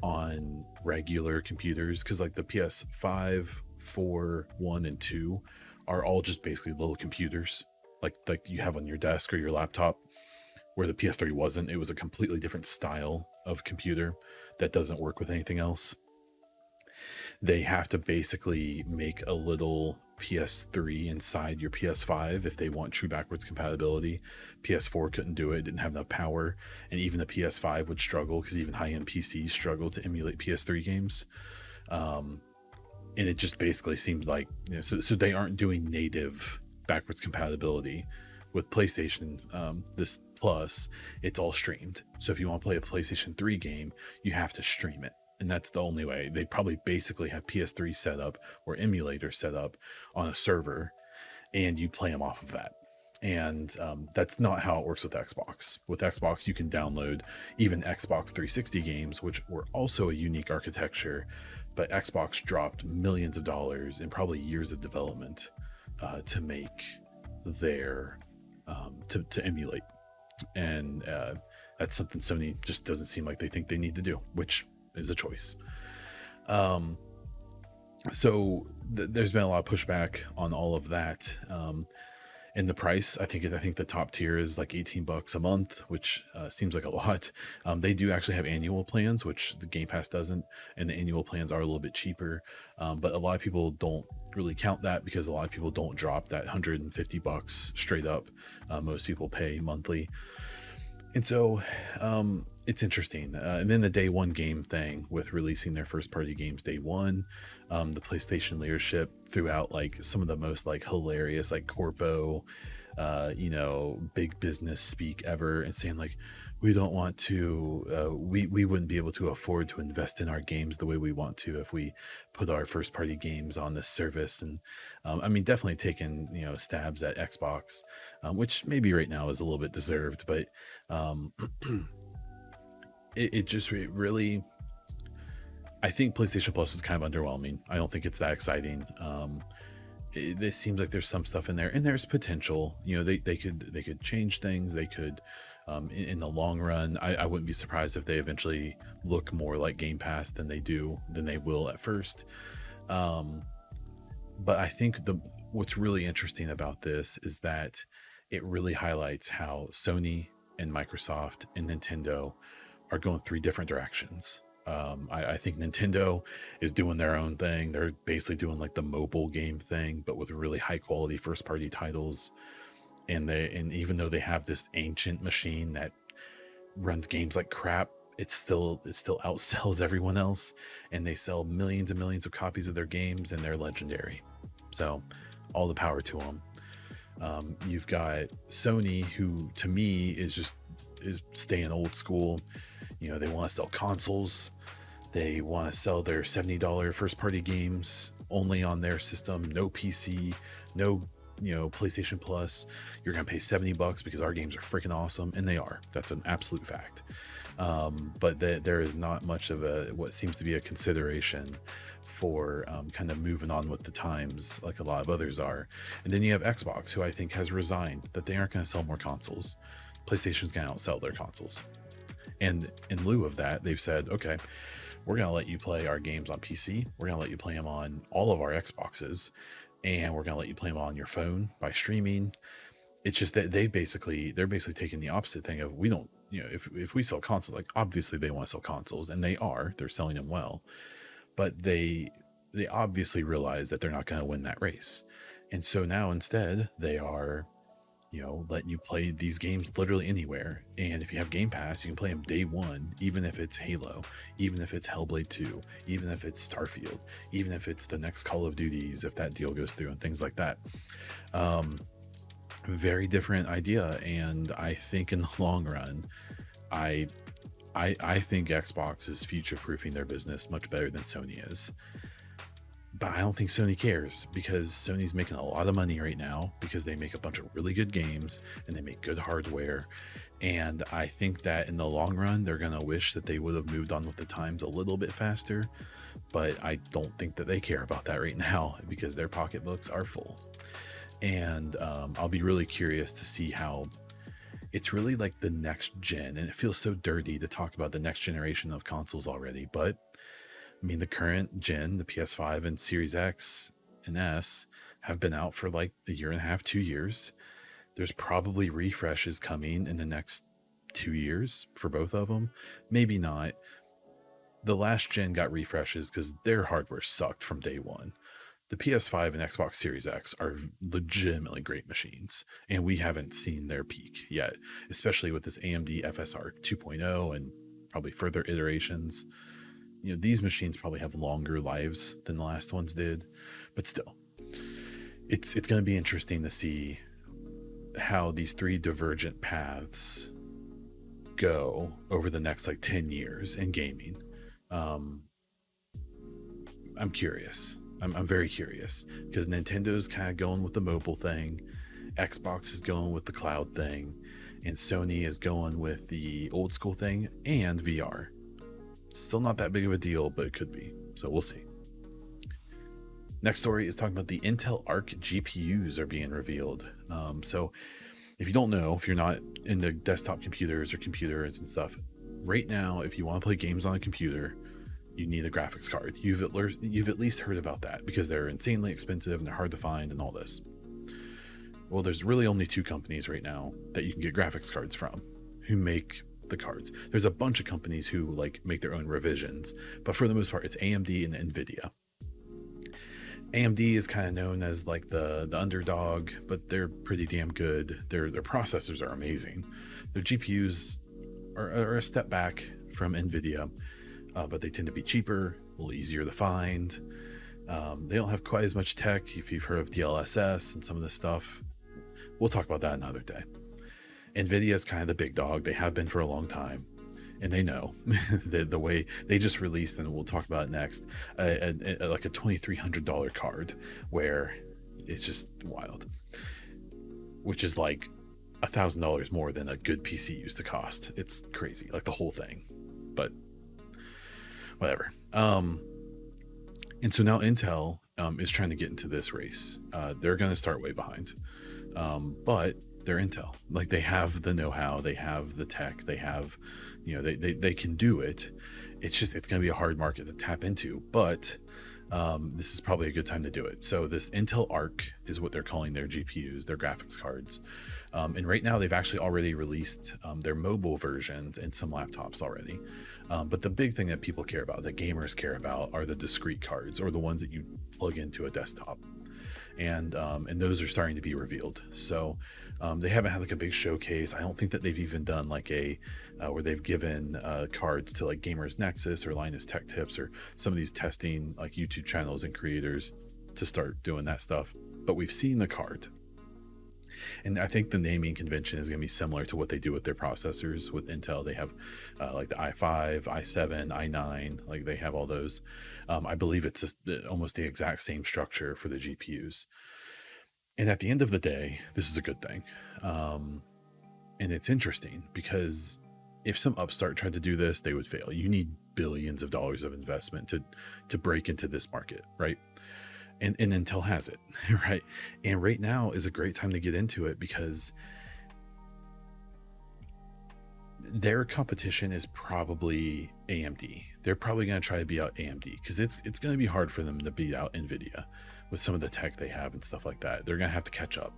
on regular computers, because like the PS5, 4, 1, and 2 are all just basically little computers like you have on your desk or your laptop, where the PS3 wasn't. It was a completely different style of computer that doesn't work with anything else. They have to basically make a little PS3 inside your PS5 if they want true backwards compatibility. PS4 couldn't do it, didn't have enough power, and even the PS5 would struggle because even high-end PCs struggle to emulate PS3 games. And it just basically seems like, so they aren't doing native backwards compatibility. With PlayStation, this Plus, it's all streamed. So if you want to play a PlayStation 3 game, you have to stream it. And that's the only way. They probably basically have PS3 set up or emulator set up on a server, and you play them off of that. And that's not how it works with Xbox. With Xbox, you can download even Xbox 360 games, which were also a unique architecture, but Xbox dropped millions of dollars and probably years of development to make their to emulate. And that's something Sony just doesn't seem like they think they need to do, which is a choice. So there's been a lot of pushback on all of that. And the price, I think the top tier is like $18 a month, which seems like a lot. They do actually have annual plans, which the Game Pass doesn't, and the annual plans are a little bit cheaper. But a lot of people don't really count that because a lot of people don't drop that $150 straight up. Most people pay monthly. And so it's interesting. And then the day one game thing with releasing their first party games day one, the PlayStation leadership threw out like some of the most like hilarious, like corpo, big business speak ever, and saying like, we don't want to, we wouldn't be able to afford to invest in our games the way we want to if we put our first party games on this service. And definitely taking, stabs at Xbox, which maybe right now is a little bit deserved, but it really, I think PlayStation Plus is kind of underwhelming. I don't think it's that exciting. It seems like there's some stuff in there, and there's potential. They could change things. They could, in the long run, I wouldn't be surprised if they eventually look more like Game Pass than they will at first. But I think what's really interesting about this is that it really highlights how Sony and Microsoft and Nintendo are going three different directions. I think Nintendo is doing their own thing. They're basically doing like the mobile game thing, but with really high quality first party titles. And even though they have this ancient machine that runs games like crap, it still outsells everyone else, and they sell millions and millions of copies of their games, and they're legendary. So all the power to them. You've got Sony, who to me is staying old school. They want to sell consoles. They want to sell their $70 first party games only on their system. No PC, no PlayStation Plus. You're gonna pay $70 because our games are freaking awesome, and they are. That's an absolute fact. But there is not much of what seems to be a consideration for kind of moving on with the times like a lot of others are. And then you have Xbox, who I think has resigned that they aren't going to sell more consoles. PlayStation's going to outsell their consoles. And in lieu of that, they've said, okay, we're going to let you play our games on PC. We're going to let you play them on all of our Xboxes, and we're going to let you play them on your phone by streaming. It's just that they're basically taking the opposite thing of, we don't, if we sell consoles, like obviously they want to sell consoles, and they're selling them well. but they obviously realize that they're not going to win that race. And so now instead they are, letting you play these games literally anywhere. And if you have Game Pass, you can play them day one, even if it's Halo, even if it's Hellblade 2, even if it's Starfield, even if it's the next Call of Duties, if that deal goes through and things like that. Very different idea. And I think in the long run, I think Xbox is future-proofing their business much better than Sony is. But I don't think Sony cares, because Sony's making a lot of money right now because they make a bunch of really good games and they make good hardware. And I think that in the long run, they're going to wish that they would have moved on with the times a little bit faster. But I don't think that they care about that right now because their pocketbooks are full. And I'll be really curious to see how it's really like the next gen. And it feels so dirty to talk about the next generation of consoles already. But I mean, the current gen, the PS5 and Series X and S, have been out for like a year and a half, 2 years. There's probably refreshes coming in the next 2 years for both of them. Maybe not. The last gen got refreshes because their hardware sucked from day one. The PS5 and Xbox Series X are legitimately great machines, and we haven't seen their peak yet, especially with this AMD FSR 2.0 and probably further iterations. These machines probably have longer lives than the last ones did, but still, it's going to be interesting to see how these three divergent paths go over the next like 10 years in gaming. I'm curious. I'm very curious, because Nintendo's kind of going with the mobile thing, Xbox is going with the cloud thing, and Sony is going with the old school thing and VR. Still not that big of a deal, but it could be. So we'll see. Next story is talking about the Intel Arc GPUs are being revealed. So if you don't know, if you're not into desktop computers or computers and stuff, right now, if you want to play games on a computer, you need a graphics card. You've at least heard about that because they're insanely expensive and they're hard to find and all this. Well, there's really only two companies right now that you can get graphics cards from who make the cards. There's a bunch of companies who like make their own revisions, but for the most part, it's AMD and Nvidia. AMD is kind of known as like the underdog, but they're pretty damn good. Their processors are amazing. Their GPUs are a step back from Nvidia, but they tend to be cheaper, a little easier to find. They don't have quite as much tech. If you've heard of DLSS and some of this stuff, we'll talk about that another day. Nvidia is kind of the big dog. They have been for a long time, and they know the way they just released, and we'll talk about it next, like a $2,300 card where it's just wild, which is like $1,000 more than a good PC used to cost. It's crazy, like the whole thing, but whatever. And so now Intel is trying to get into this race. They're going to start way behind, but they're Intel. Like, they have the know-how, they have the tech, they have, they can do it. It's going to be a hard market to tap into, but this is probably a good time to do it. So this Intel Arc is what they're calling their GPUs, their graphics cards. And right now they've actually already released their mobile versions in some laptops already. But the big thing that people care about, that gamers care about, are the discrete cards, or the ones that you plug into a desktop. And those are starting to be revealed. So they haven't had like a big showcase. I don't think that they've even done like a where they've given cards to like Gamers Nexus or Linus Tech Tips or some of these testing like YouTube channels and creators to start doing that stuff. But we've seen the card. And I think the naming convention is going to be similar to what they do with their processors with Intel. They have like the i5, i7, i9, like they have all those. I believe it's just almost the exact same structure for the GPUs. And at the end of the day, this is a good thing. And it's interesting because if some upstart tried to do this, they would fail. You need billions of dollars of investment to break into this market, right? And Intel has it, right? And right now is a great time to get into it because their competition is probably AMD. They're probably going to try to beat out AMD because it's going to be hard for them to beat out Nvidia with some of the tech they have and stuff like that. They're going to have to catch up.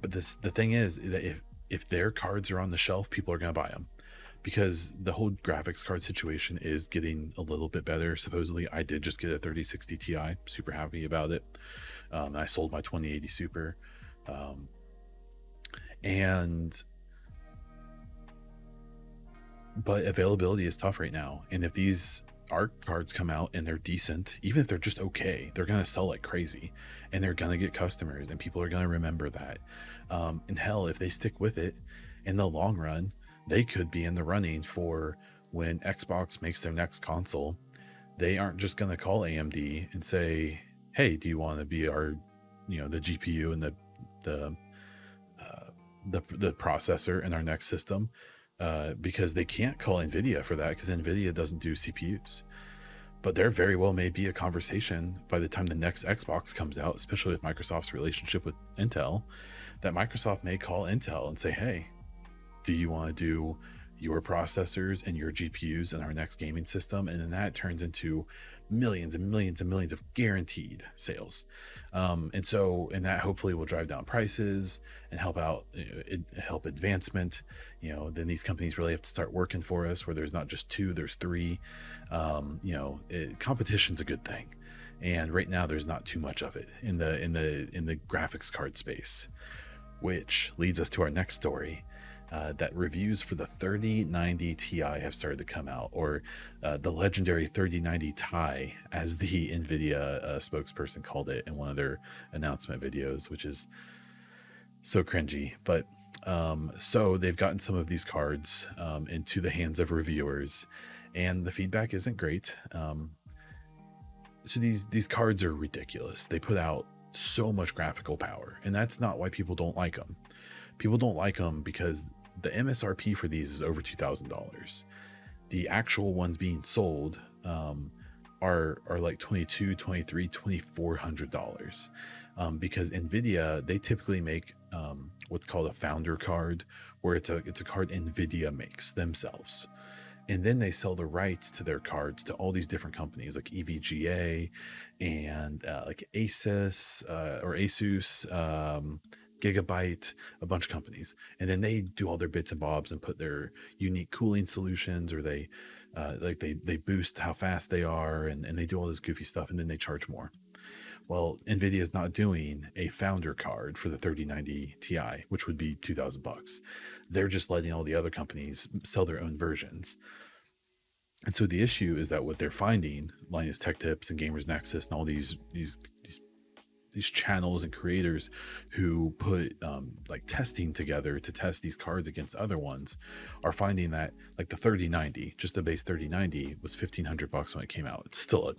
But the thing is that if their cards are on the shelf, people are going to buy them. because the whole graphics card situation is getting a little bit better. Supposedly, I did just get a 3060 Ti, super happy about it. I sold my 2080 Super, but availability is tough right now. And if these art cards come out and they're decent, even if they're just okay, they're gonna sell like crazy, and they're gonna get customers, and people are gonna remember that. And hell, if they stick with it in the long run, they could be in the running for when Xbox makes their next console. They aren't just gonna call AMD and say, "Hey, do you want to be our, the GPU and the the processor in our next system?" Because they can't call NVIDIA for that, because NVIDIA doesn't do CPUs. But there very well may be a conversation by the time the next Xbox comes out, especially with Microsoft's relationship with Intel, that Microsoft may call Intel and say, "Hey, do you want to do your processors and your GPUs in our next gaming system?" And then that turns into millions and millions and millions of guaranteed sales. And that hopefully will drive down prices and help advancement. Then these companies really have to start working for us, where there's not just two, there's three. Competition's a good thing. And right now there's not too much of it in the graphics card space, which leads us to our next story. That reviews for the 3090 Ti have started to come out, or the legendary 3090 Ti, as the NVIDIA spokesperson called it in one of their announcement videos, which is so cringy. But so they've gotten some of these cards into the hands of reviewers, and the feedback isn't great. So these cards are ridiculous. They put out so much graphical power, and that's not why people don't like them. People don't like them because the MSRP for these is over $2,000. The actual ones being sold are like $2,200, $2,300, $2,400, because NVIDIA, they typically make what's called a founder card, where it's a card NVIDIA makes themselves. And then they sell the rights to their cards to all these different companies like EVGA and like Asus or Asus, Gigabyte, a bunch of companies. And then they do all their bits and bobs and put their unique cooling solutions, or they boost how fast they are, and they do all this goofy stuff, and then they charge more. Well, NVIDIA is not doing a founder card for the 3090 Ti, which would be $2,000. They're just letting all the other companies sell their own versions. And so the issue is that what they're finding, Linus Tech Tips and Gamers Nexus and all these channels and creators who put like testing together to test these cards against other ones, are finding that like the 3090, just the base 3090, was $1,500 when it came out. It's still an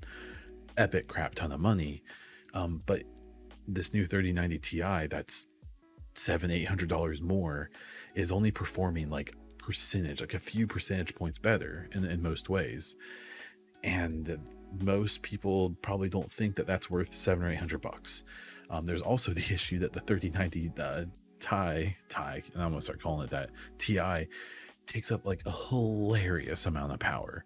epic crap ton of money. But this new 3090 Ti, that's $700-800 more, is only performing like a few percentage points better in most ways. And most people probably don't think that that's worth $700 or $800. There's also the issue that the 3090 Ti, and I'm gonna start calling it that, Ti, takes up like a hilarious amount of power.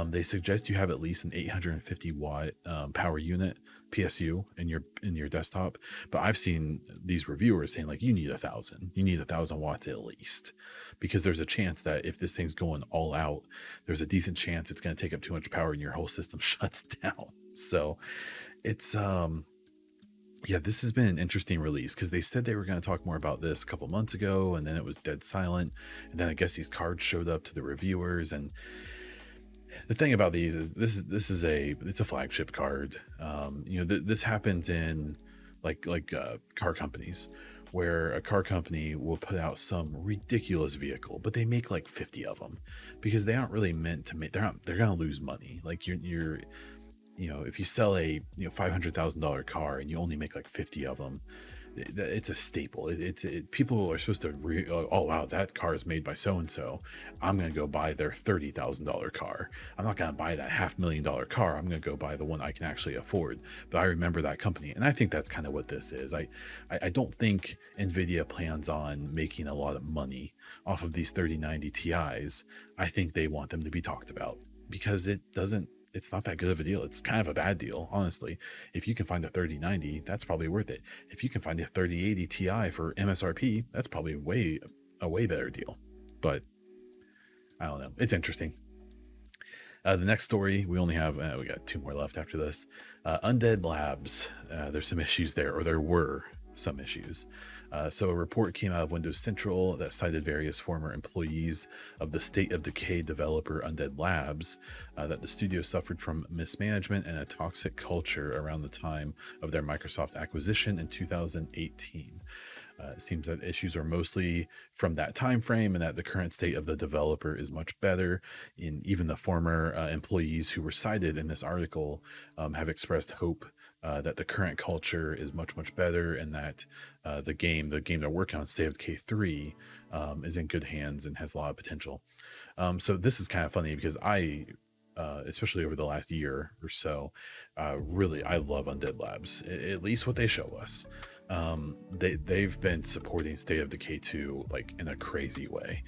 They suggest you have at least an 850 watt power unit, PSU, in your desktop. But I've seen these reviewers saying like you need 1,000 watts at least, because there's a chance that if this thing's going all out, there's a decent chance it's going to take up too much power and your whole system shuts down. So it's this has been an interesting release, because they said they were going to talk more about this a couple months ago, and then it was dead silent. And then I guess these cards showed up to the reviewers. And the thing about these is it's a flagship card. This happens in like car companies, where a car company will put out some ridiculous vehicle, but they make like 50 of them, because they aren't really meant to make. They're going to lose money. Like you're if you sell a $500,000 car and you only make like 50 of them, it's a staple. People are supposed to oh wow, that car is made by so and so. I'm gonna go buy their $30,000 car. I'm not gonna buy that $500,000 car. I'm gonna go buy the one I can actually afford. But I remember that company, and I think that's kind of what this is. I don't think NVIDIA plans on making a lot of money off of these 3090 Ti's. I think they want them to be talked about, because it's not that good of a deal. It's kind of a bad deal, honestly. If you can find a 3090, that's probably worth it. If you can find a 3080 Ti for MSRP, that's probably a way better deal. But I don't know. It's interesting. The next story, we only have, we got 2 more left after this. Undead Labs, there's some issues there, or there were some issues. So a report came out of Windows Central that cited various former employees of the State of Decay developer Undead Labs, that the studio suffered from mismanagement and a toxic culture around the time of their Microsoft acquisition in 2018. It seems that issues are mostly from that time frame, and that the current state of the developer is much better. And even the former employees who were cited in this article have expressed hope that the current culture is much better, and that the game they're working on, State of Decay 3, is in good hands and has a lot of potential. So this is kind of funny because I, especially over the last year or so, really, I love Undead Labs, at least what they show us. They've been supporting State of Decay 2 like in a crazy way.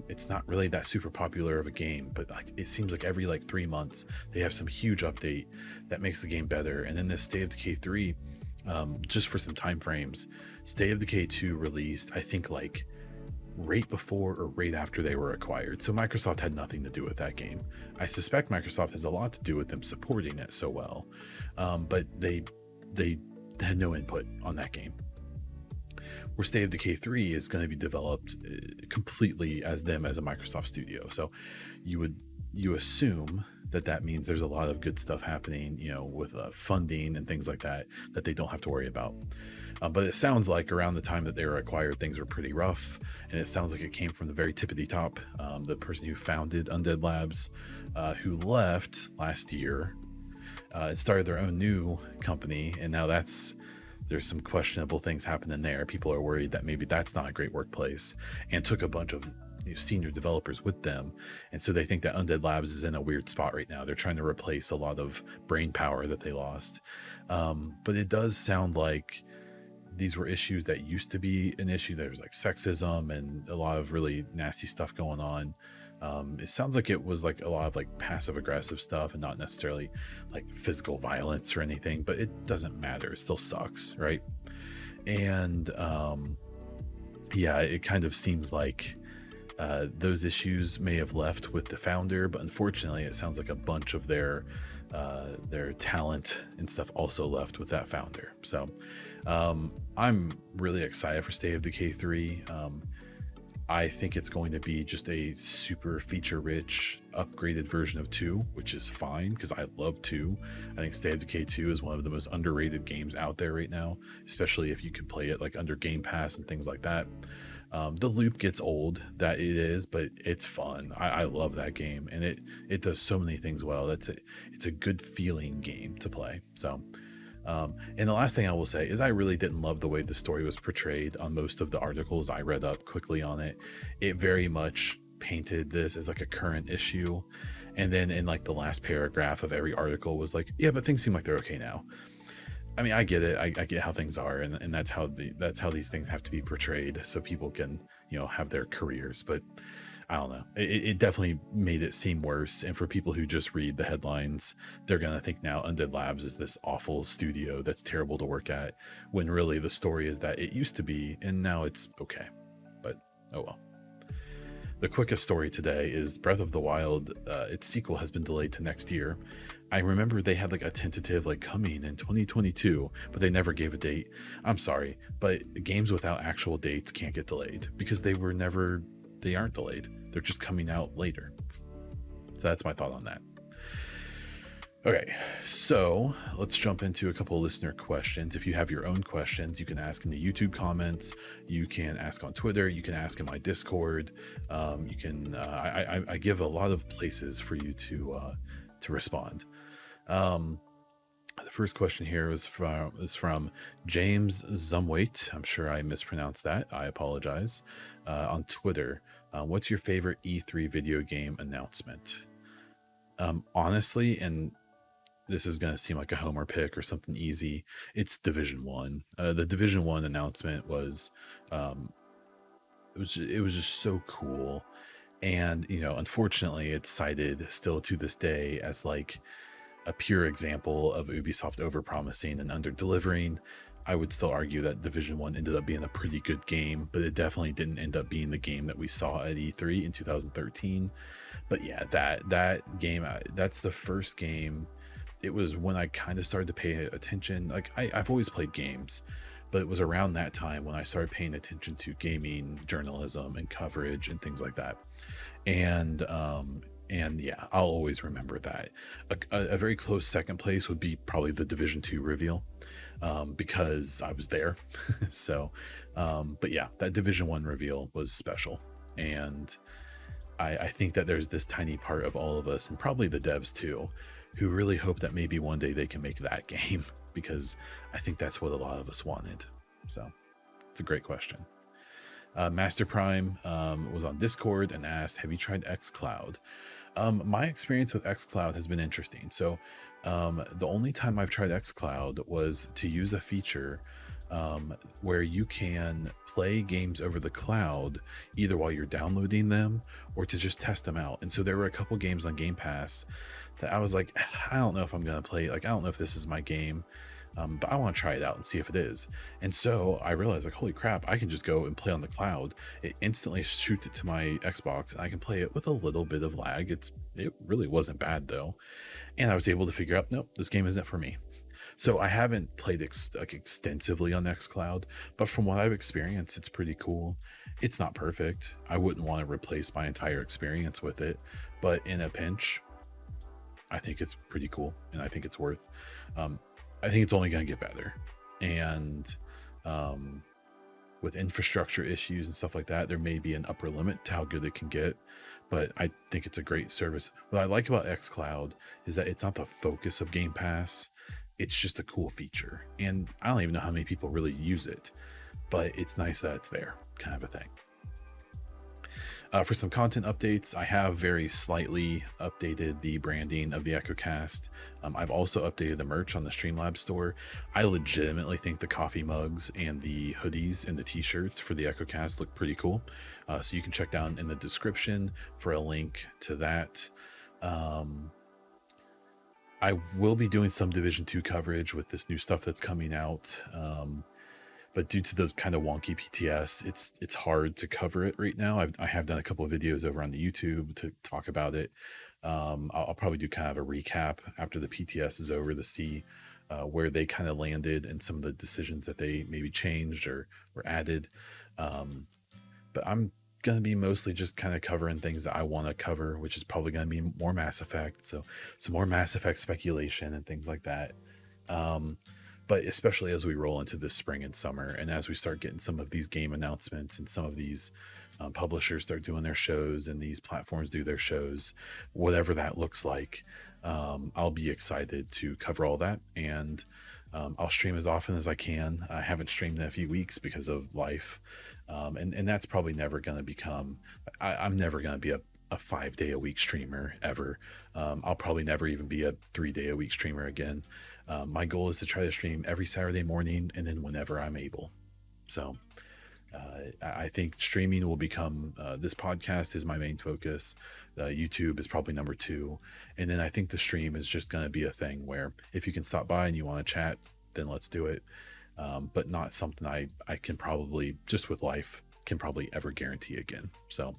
It's not really that super popular of a game, but like it seems like every like 3 months they have some huge update that makes the game better. And then this State of Decay 3, just for some time frames, State of Decay 2 released, I think, like right before or right after they were acquired. So Microsoft had nothing to do with that game. I suspect Microsoft has a lot to do with them supporting it so well, but they had no input on that game. Where State of Decay 3 is going to be developed completely as them as a Microsoft studio. So you assume that means there's a lot of good stuff happening, with funding and things like that they don't have to worry about. But it sounds like around the time that they were acquired, things were pretty rough, and it sounds like it came from the very tippity top. The person who founded Undead Labs, who left last year, started their own new company, and now there's some questionable things happening there. People are worried that maybe that's not a great workplace, and took a bunch of senior developers with them, and so they think that Undead Labs is in a weird spot right now. They're trying to replace a lot of brain power that they lost, but it does sound like these were issues that used to be an issue. There's like sexism and a lot of really nasty stuff going on. It sounds like it was like a lot of like passive aggressive stuff and not necessarily like physical violence or anything, but it doesn't matter. It still sucks, right? And yeah, it kind of seems like those issues may have left with the founder, but unfortunately it sounds like a bunch of their talent and stuff also left with that founder. So I'm really excited for State of Decay 3. I think it's going to be just a super feature-rich, upgraded version of 2, which is fine because I love 2. I think State of Decay 2 is one of the most underrated games out there right now, especially if you can play it like under Game Pass and things like that. The loop gets old, that it is, but it's fun. I love that game, and it does so many things well. It's a good feeling game to play. So. And the last thing I will say is I really didn't love the way the story was portrayed on most of the articles I read up quickly on it. It very much painted this as like a current issue. And then in like the last paragraph of every article was like, yeah, but things seem like they're okay now. I mean, I get it. I get how things are. And that's how these things have to be portrayed so people can, have their careers. But I don't know. It definitely made it seem worse. And for people who just read the headlines, they're going to think now Undead Labs is this awful studio that's terrible to work at, when really the story is that it used to be, and now it's okay. But, oh well. The quickest story today is Breath of the Wild. Its sequel has been delayed to next year. I remember they had like a tentative like coming in 2022, but they never gave a date. I'm sorry, but games without actual dates can't get delayed because they aren't delayed. They're just coming out later. So that's my thought on that. Okay, so let's jump into a couple of listener questions. If you have your own questions, you can ask in the YouTube comments. You can ask on Twitter. You can ask in my Discord. You can. I give a lot of places for you to respond. The first question here is from James Zumwait. I'm sure I mispronounced that. I apologize. On Twitter, what's your favorite E3 video game announcement? Honestly, and this is going to seem like a homer pick or something easy, it's Division 1. The Division 1 announcement was it was just so cool. And, unfortunately, it's cited still to this day as like a pure example of Ubisoft overpromising and under-delivering. I would still argue that Division 1 ended up being a pretty good game, but it definitely didn't end up being the game that we saw at E3 in 2013. But yeah, that game, that's the first game. It was when I kind of started to pay attention. Like I've always played games, but it was around that time when I started paying attention to gaming journalism and coverage and things like that. And yeah, I'll always remember that. A very close second place would be probably the Division 2 reveal, because I was there. So, but yeah, that Division 1 reveal was special. And I think that there's this tiny part of all of us, and probably the devs too, who really hope that maybe one day they can make that game, because I think that's what a lot of us wanted. So it's a great question. Master Prime was on Discord and asked, have you tried xCloud? My experience with xCloud has been interesting. So the only time I've tried xCloud was to use a feature where you can play games over the cloud either while you're downloading them or to just test them out. And so there were a couple games on Game Pass that I was like, I don't know if I'm going to play. Like, I don't know if this is my game, but I want to try it out and see if it is. And so I realized, like, holy crap, I can just go and play on the cloud. It instantly shoots it to my Xbox, and I can play it with a little bit of lag. It really wasn't bad though. And I was able to figure out, nope, this game isn't for me. So I haven't played extensively on xCloud, but from what I've experienced, it's pretty cool. It's not perfect. I wouldn't want to replace my entire experience with it, but in a pinch, I think it's pretty cool, and I think it's worth. I think it's only going to get better, and with infrastructure issues and stuff like that, there may be an upper limit to how good it can get. But I think it's a great service. What I like about xCloud is that it's not the focus of Game Pass. It's just a cool feature. And I don't even know how many people really use it, but it's nice that it's there, kind of a thing. For some content updates, I have very slightly updated the branding of the EchoCast. I've also updated the merch on the Streamlabs store. I legitimately think the coffee mugs and the hoodies and the t-shirts for the EchoCast look pretty cool. So you can check down in the description for a link to that. I will be doing some Division 2 coverage with this new stuff that's coming out. But due to the kind of wonky PTS, it's hard to cover it right now. I have done a couple of videos over on the YouTube to talk about it. I'll probably do kind of a recap after the PTS is over to see where they kind of landed and some of the decisions that they maybe changed or added. But I'm going to be mostly just kind of covering things that I want to cover, which is probably going to be more Mass Effect. So some more Mass Effect speculation and things like that. But especially as we roll into this spring and summer, and as we start getting some of these game announcements and some of these publishers start doing their shows and these platforms do their shows, whatever that looks like, I'll be excited to cover all that. And I'll stream as often as I can. I haven't streamed in a few weeks because of life. And that's probably never going to become, I'm never going to be a 5-day-a-week streamer ever. I'll probably never even be a 3-day-a-week streamer again. My goal is to try to stream every Saturday morning and then whenever I'm able. So I think streaming will become, this podcast is my main focus. YouTube is probably number 2. And then I think the stream is just going to be a thing where if you can stop by and you want to chat, then let's do it. But not something I can probably, just with life, can probably ever guarantee again. So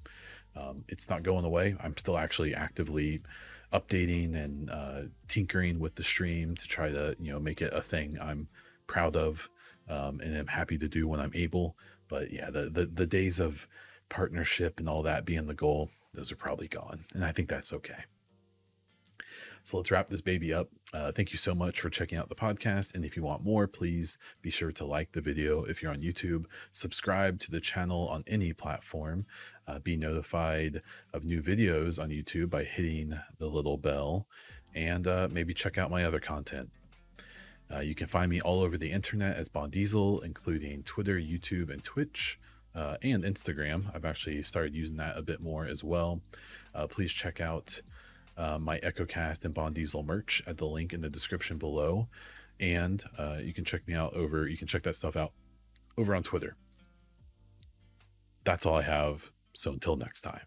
it's not going away. I'm still actually actively updating and tinkering with the stream to try to make it a thing I'm proud of and I'm happy to do when I'm able. But yeah, the days of partnership and all that being the goal, those are probably gone, and I think that's okay. So let's wrap this baby up. Thank you so much for checking out the podcast. And if you want more, please be sure to like the video if you're on YouTube, subscribe to the channel on any platform, be notified of new videos on YouTube by hitting the little bell, and maybe check out my other content. You can find me all over the internet as Bond Diesel, including Twitter, YouTube, and Twitch, and Instagram. I've actually started using that a bit more as well. Please check out my EchoCast and Bond Diesel merch at the link in the description below. And you can check me out you can check that stuff out over on Twitter. That's all I have. So until next time.